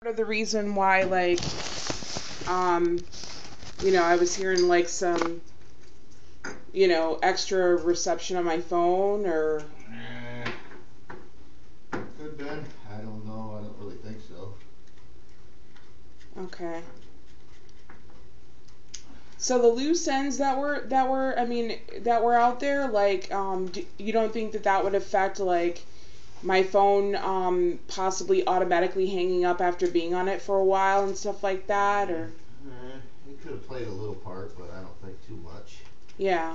Part of the reason why, like, um, I was hearing like some, extra reception on my phone or. Could been. I don't know. I don't really think so. Okay. So the loose ends that were out there, like, you don't think that would affect like my phone possibly automatically hanging up after being on it for a while and stuff like that, or? It could have played a little part, but I don't think too much. Yeah.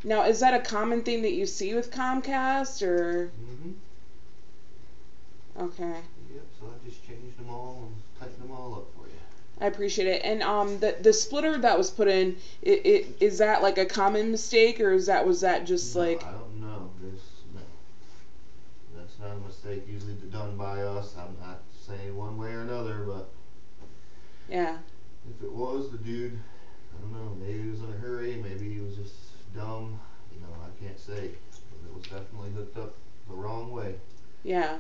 Now, is that a common thing that you see with Comcast, or? Okay. Yep. So I just changed them all and tightened them all up for you. I appreciate it. And the splitter that was put in, is that like a common mistake, or was that just no, like? I don't know. No. That's not a mistake usually done by us. I'm not saying one way or another, but Yeah. if it was the dude, I don't know. Maybe he was in a hurry. Maybe he was just dumb. I can't say. But it was definitely hooked up the wrong way. Yeah.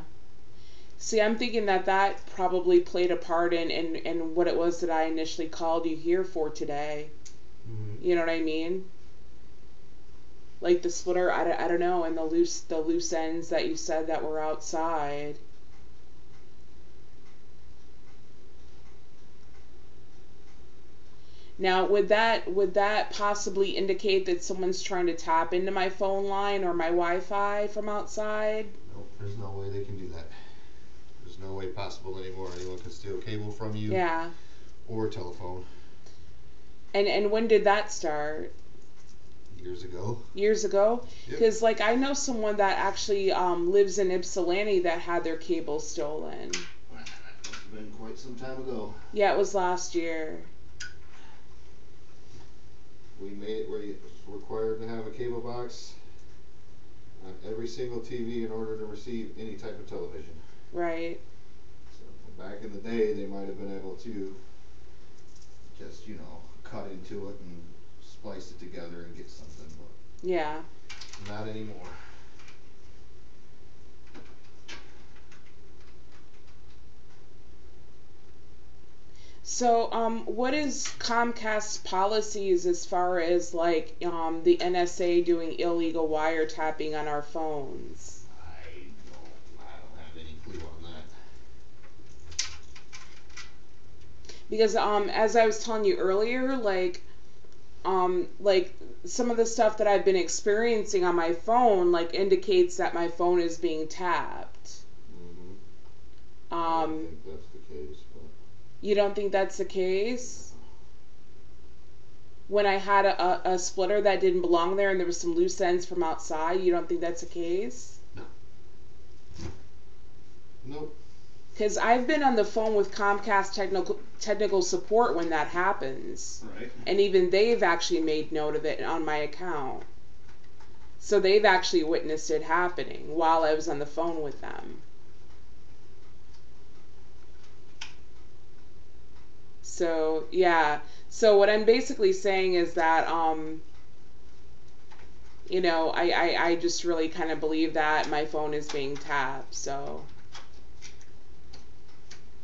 See, I'm thinking that probably played a part in what it was that I initially called you here for today. Mm-hmm. You know what I mean? Like the splitter, I don't know, and the loose ends that you said that were outside. Now, would that possibly indicate that someone's trying to tap into my phone line or my Wi-Fi from outside? Nope, there's no way they can do that. There's no way possible anymore. Anyone can steal cable from you. Yeah. Or telephone. And when did that start? Years ago. Years ago? Yep. Because, like, I know someone that actually lives in Ypsilanti that had their cable stolen. That must have been quite some time ago. Yeah, it was last year. We made it where it was required to have a cable box on every single TV in order to receive any type of television. Right. So back in the day, they might have been able to just, cut into it and splice it together and get something, but Yeah. not anymore. So, what is Comcast's policies as far as like the NSA doing illegal wiretapping on our phones? I don't have any clue on that. Because as I was telling you earlier, like some of the stuff that I've been experiencing on my phone like indicates that my phone is being tapped. Mm-hmm. I don't think that's the case, but You don't think that's the case? When I had a splitter that didn't belong there and there was some loose ends from outside, you don't think that's the case? no. Nope. Because I've been on the phone with Comcast technical support when that happens. Right. And even they've actually made note of it on my account. So they've actually witnessed it happening while I was on the phone with them. So, yeah. So what I'm basically saying is that, I just really kind of believe that my phone is being tapped, so.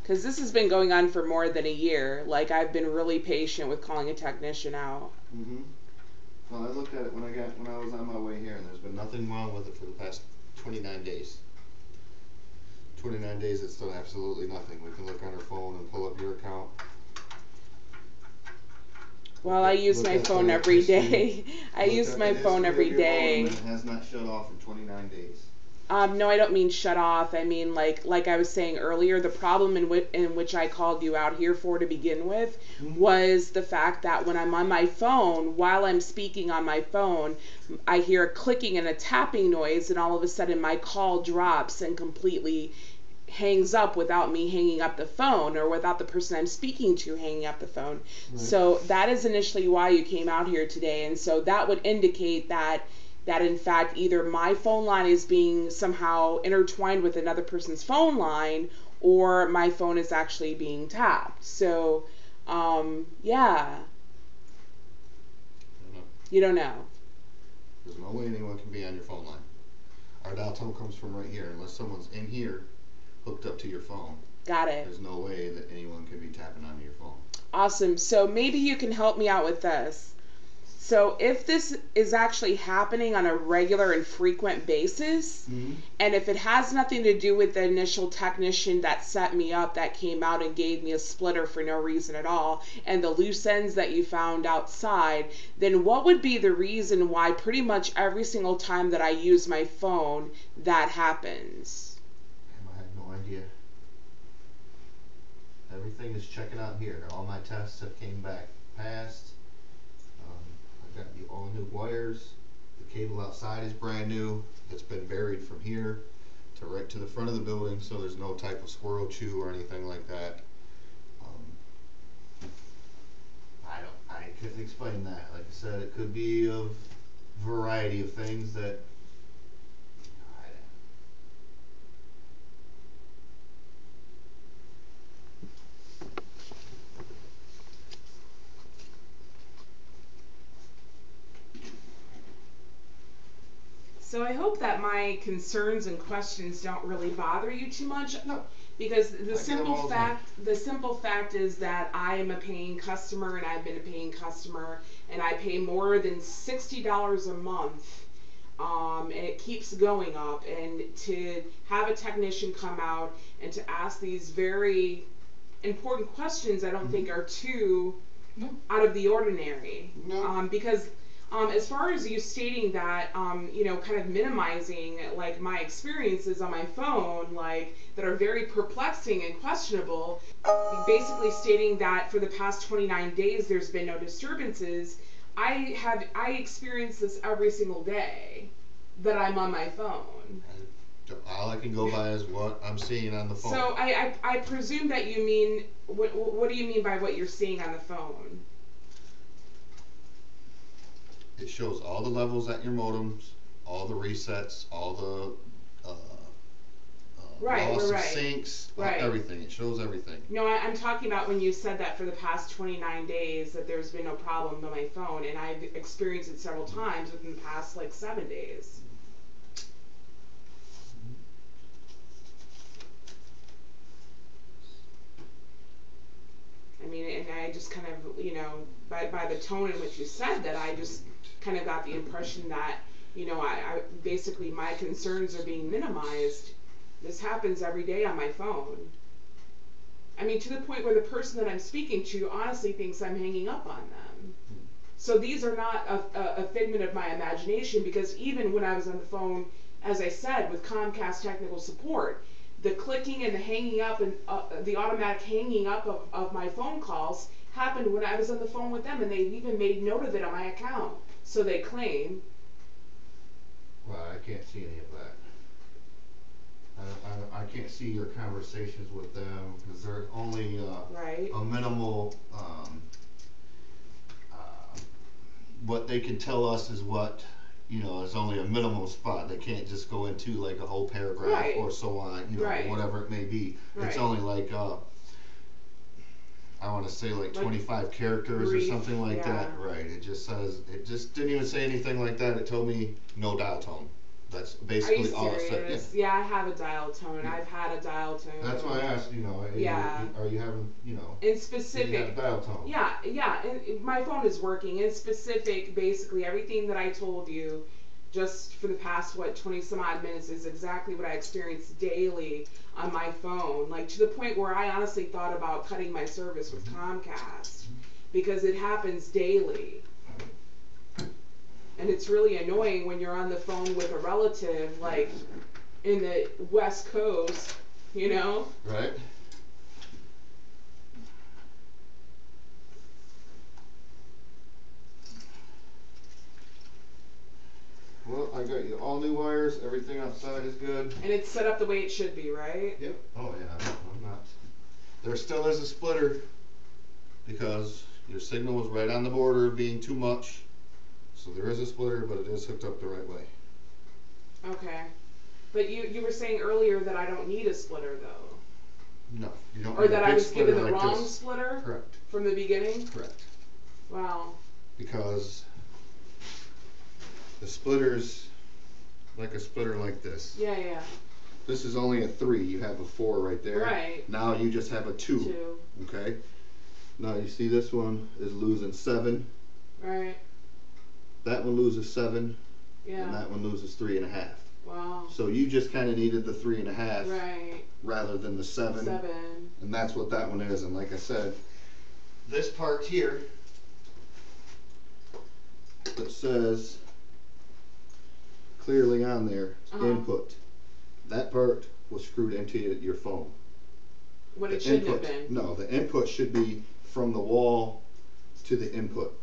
Because this has been going on for more than a year. Like, I've been really patient with calling a technician out. Mm-hmm. Well, I looked at it when I was on my way here, and there's been nothing wrong with it for the past 29 days. 29 days, it's done absolutely nothing. We can look on our phone and pull up your account. Well, I use my phone every day. I use my phone every day. It has not shut off in 29 days. No, I don't mean shut off. I mean, like I was saying earlier, the problem in which I called you out here for to begin with was the fact that when I'm on my phone, while I'm speaking on my phone, I hear a clicking and a tapping noise, and all of a sudden my call drops and completely hangs up without me hanging up the phone or without the person I'm speaking to hanging up the phone. Right. So that is initially why you came out here today, and so that would indicate that in fact either my phone line is being somehow intertwined with another person's phone line or my phone is actually being tapped. So yeah. You don't know. There's no way anyone can be on your phone line. Our dial tone comes from right here unless someone's in here hooked up to your phone. Got it. There's no way that anyone could be tapping onto your phone. Awesome. So maybe you can help me out with this. So if this is actually happening on a regular and frequent basis, and if it has nothing to do with the initial technician that set me up, that came out and gave me a splitter for no reason at all, and the loose ends that you found outside, then what would be the reason why pretty much every single time that I use my phone, that happens? I have no idea. Everything is checking out here. All my tests have came back passed. I've got all new wires. The cable outside is brand new. It's been buried from here to right to the front of the building, so there's no type of squirrel chew or anything like that. I couldn't explain that. Like I said, it could be a variety of things that. So I hope that my concerns and questions don't really bother you too much. No. Because the simple fact is that I am a paying customer, and I've been a paying customer, and I pay more than $60 a month. And it keeps going up, and to have a technician come out and to ask these very important questions, I don't think are too out of the ordinary. No. Because as far as you stating that, kind of minimizing like my experiences on my phone, like that are very perplexing and questionable, basically stating that for the past 29 days there's been no disturbances. I experience this every single day that I'm on my phone. All I can go by is what I'm seeing on the phone. So I presume that you mean, what do you mean by what you're seeing on the phone? It shows all the levels at your modems, all the resets, all the loss of syncs, everything. It shows everything. No, I'm talking about when you said that for the past 29 days that there's been no problem on my phone, and I've experienced it several times within the past 7 days. I mean, and I just kind of, by the tone in which you said that, I just kind of got the impression that, I basically my concerns are being minimized. This happens every day on my phone. I mean, to the point where the person that I'm speaking to honestly thinks I'm hanging up on them. So these are not a figment of my imagination, because even when I was on the phone, as I said, with Comcast technical support, the clicking and the hanging up and the automatic hanging up of my phone calls happened when I was on the phone with them, and they even made note of it on my account. So they claim. Well, I can't see any of that. I can't see your conversations with them, because they're only a minimal. What they can tell us is what is only a minimal spot. They can't just go into like a whole paragraph or so on, whatever it may be. It's only like I want to say like 25 characters or something like that. Right. It just didn't even say anything like that. It told me no dial tone. That's basically all it said. Yeah, I have a dial tone. I've had a dial tone. That's why I asked, are you having, in specific, you have a dial tone? Yeah, and my phone is working. In specific, basically everything that I told you just for the past 20 some odd minutes is exactly what I experience daily on my phone, like to the point where I honestly thought about cutting my service with Comcast, because it happens daily. And it's really annoying when you're on the phone with a relative, like in the West Coast, Right. Well, I got you all new wires. Everything outside is good. And it's set up the way it should be, right? Yep. Oh yeah. I'm not. There still is a splitter because your signal was right on the border of being too much. So there is a splitter, but it is hooked up the right way. Okay. But you were saying earlier that I don't need a splitter, though. No, you don't. Or need that a I big was given the like wrong this. splitter? Correct. From the beginning? Correct. Wow. Because the splitter's like a splitter like this. Yeah. This is only a 3. You have a 4 right there. Right. Now you just have a 2. 2. Okay. Now you see this one is losing 7. Right. That one loses 7. Yeah. And that one loses 3.5. Wow. So you just kind of needed the 3.5. Right. Rather than the 7. 7. And that's what that one is. And like I said, this part here that says clearly on there, input. That part was screwed into your phone. What it shouldn't have been. No, the input should be from the wall to the input.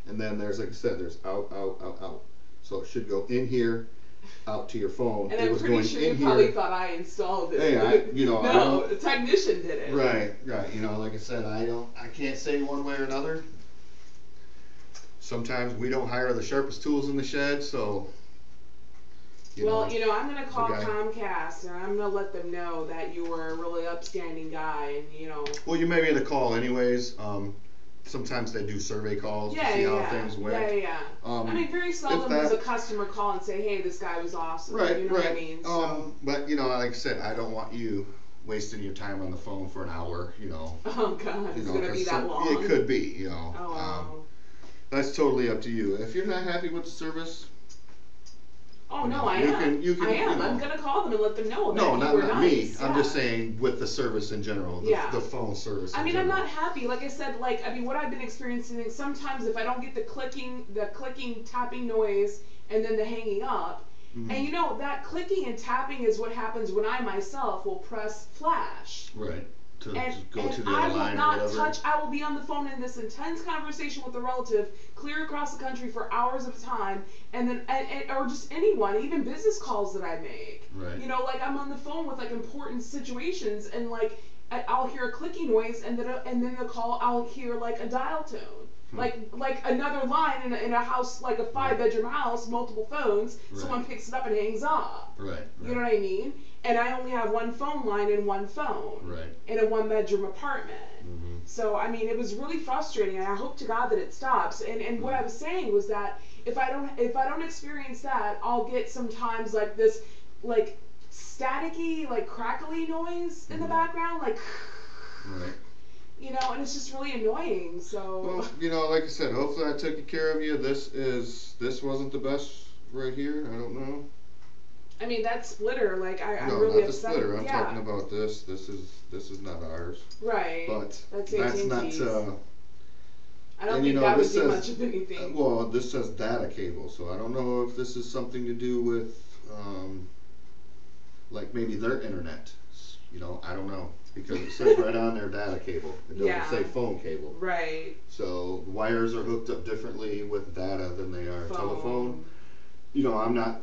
And then there's, like I said, there's out, out, out, out. So it should go in here, out to your phone. And it I'm was pretty going sure in you probably here. thought I installed it. Hey, no, the technician did it. Right. You know, like I said, I can't say one way or another. Sometimes we don't hire the sharpest tools in the shed, so. I'm going to call Comcast, and I'm going to let them know that you were a really upstanding guy, and Well, you may be able to call anyways. Sometimes they do survey calls to see how things went. Yeah. I mean, very seldom does a customer call and say, "Hey, this guy was awesome." Right. You know what I mean? But like I said, I don't want you wasting your time on the phone for an hour. Oh God, it's gonna be that long. It could be. Oh wow. That's totally up to you. If you're not happy with the service. Oh no, I am. I am. I'm gonna call them and let them know that you were not nice. me. I'm just saying with the service in general, the phone service. I mean, I'm not happy. Like I said, what I've been experiencing sometimes if I don't get the clicking, tapping noise, and then the hanging up, and that clicking and tapping is what happens when I myself will press flash. Right. To go and to the other line I will or not whatever. touch. I will be on the phone in this intense conversation with a relative, clear across the country for hours at a time, and then or just anyone, even business calls that I make. Right. I'm on the phone with important situations, and I'll hear a clicking noise, and then the call I'll hear a dial tone. Like another line in a house, like a 5-bedroom house, multiple phones. Right. Someone picks it up and hangs up. Right. You know what I mean? And I only have one phone line and one phone. Right. In a 1-bedroom apartment. Mm-hmm. So I mean, it was really frustrating, and I hope to God that it stops. And what I was saying was that if I don't experience that, I'll get sometimes this staticky, crackly noise in the background, Right. And it's just really annoying. So. Well, like I said, hopefully I took care of you. This wasn't the best right here. I don't know. I mean, that splitter, I'm no, really not upset. The splitter. I'm talking about this. This is not ours. Right. But that's not. I don't think that would do much of anything. Well, this says data cable, so I don't know if this is something to do with, maybe their internet. I don't know. Because it says right on their data cable. It doesn't say phone cable. Right. So wires are hooked up differently with data than they are telephone. I don't know.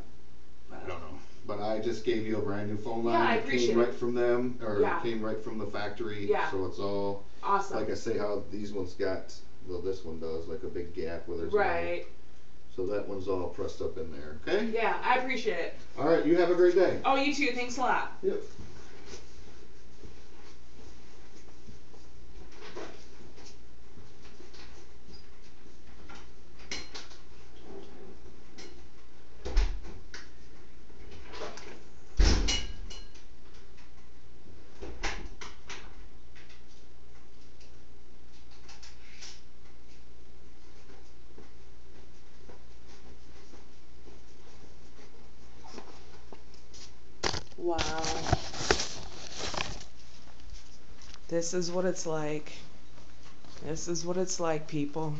But I just gave you a brand new phone line. Yeah, I appreciate it. Came right from them, or it came right from the factory. Yeah. So it's all awesome. Like I say, how these ones got. Well, this one does a big gap where there's right. So that one's all pressed up in there. Okay. Yeah, I appreciate it. All right. You have a great day. Oh, you too. Thanks a lot. Yep. Wow. This is what it's like. This is what it's like, people.